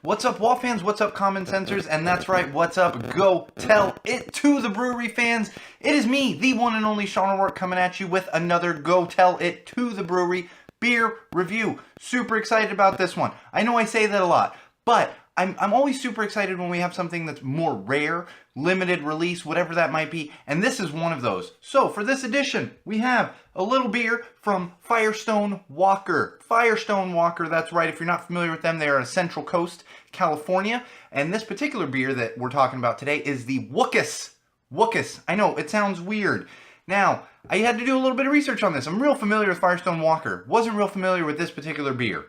What's up, Wall fans? What's up, Common Sensors? And that's right, what's up? Go tell it to the Brewery fans. It is me, the one and only Sean O'Rourke, coming at you with another Go Tell It to the Brewery beer review. Super excited about this one. I know I say that a lot, but I'm always super excited when we have something that's more rare, limited release, whatever that might be, and this is one of those. So for this edition, we have a little beer from Firestone Wookus. Firestone Wookus, that's right. If you're not familiar with them, they are in Central Coast, California, and this particular beer that we're talking about today is the Wookus. Wookus. I know, it sounds weird. Now, I had to do a little bit of research on this. I'm real familiar with Firestone Wookus. Wasn't real familiar with this particular beer.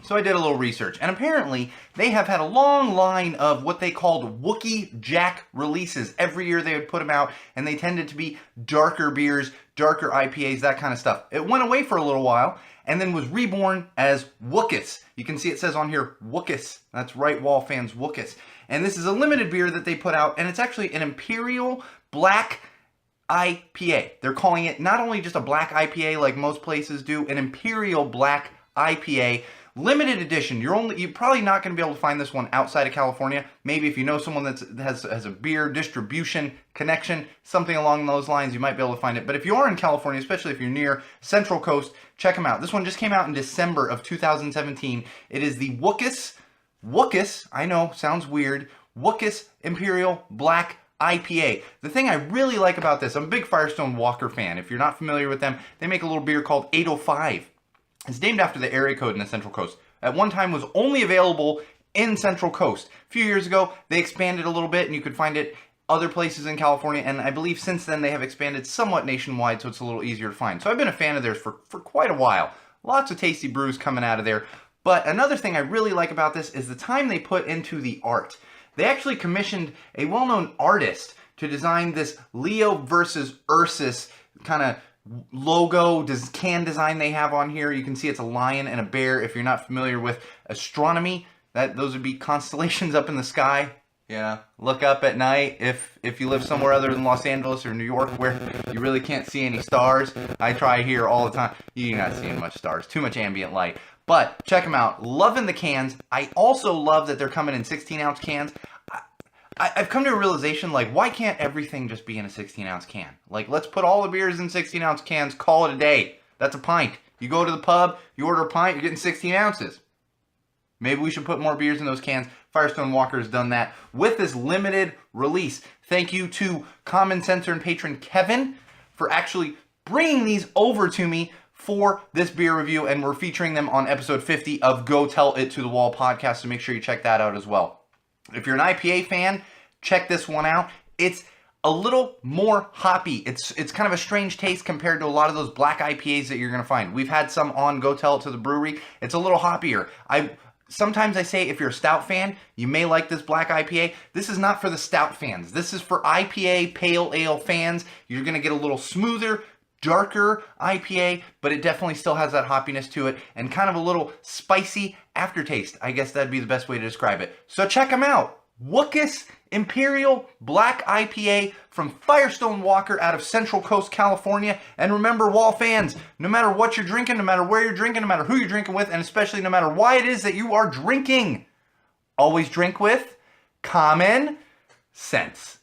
So I did a little research, and apparently they have had a long line of what they called Wookie Jack releases. Every year they would put them out, and they tended to be darker beers, darker IPAs, that kind of stuff. It went away for a little while, and then was reborn as Wookus. You can see it says on here, Wookus. That's right, Wall fans, Wookus. And this is a limited beer that they put out, and it's actually an Imperial Black IPA. They're calling it not only just a black IPA like most places do, an Imperial Black IPA. Limited edition. You're probably not going to be able to find this one outside of California. Maybe if you know someone that has a beer distribution connection, something along those lines, you might be able to find it. But if you are in California, especially if you're near Central Coast, check them out. This one just came out in December of 2017. It is the Wookus, I know, sounds weird, Wookus Imperial Black IPA. The thing I really like about this, I'm a big Firestone Wookus fan. If you're not familiar with them, they make a little beer called 805. It's named after the area code in the Central Coast. At one time was only available in Central Coast. A few years ago, they expanded a little bit and you could find it other places in California, and I believe since then they have expanded somewhat nationwide, so it's a little easier to find. So I've been a fan of theirs for quite a while. Lots of tasty brews coming out of there. But another thing I really like about this is the time they put into the art. They actually commissioned a well-known artist to design this Leo versus Ursus kind of logo, can design they have on here. You can see it's a lion and a bear. If you're not familiar with astronomy, those would be constellations up in the sky. Yeah, look up at night if you live somewhere other than Los Angeles or New York where you really can't see any stars. I try here all the time. You're not seeing much stars, too much ambient light. But check them out. Loving the cans. I also love that they're coming in 16-ounce cans. I've come to a realization, like, why can't everything just be in a 16-ounce can? Like, let's put all the beers in 16-ounce cans, call it a day. That's a pint. You go to the pub, you order a pint, you're getting 16 ounces. Maybe we should put more beers in those cans. Firestone Wookus has done that with this limited release. Thank you to Common Sensor and patron Kevin for actually bringing these over to me for this beer review, and we're featuring them on episode 50 of Go Tell It to the Wall podcast, so make sure you check that out as well. If you're an IPA fan, check this one out. It's a little more hoppy. It's kind of a strange taste compared to a lot of those black IPAs that you're going to find. We've had some on Go Tell It to the Brewery. It's a little hoppier. Sometimes I say if you're a stout fan, you may like this black IPA. This is not for the stout fans. This is for IPA, pale ale fans. You're going to get a little smoother, darker IPA, but it definitely still has that hoppiness to it and kind of a little spicy aftertaste. I guess that'd be the best way to describe it. So check them out. Wookus Imperial Black IPA from Firestone Wookus out of Central Coast, California. And remember, Wall fans, no matter what you're drinking, no matter where you're drinking, no matter who you're drinking with, and especially no matter why it is that you are drinking, always drink with common sense.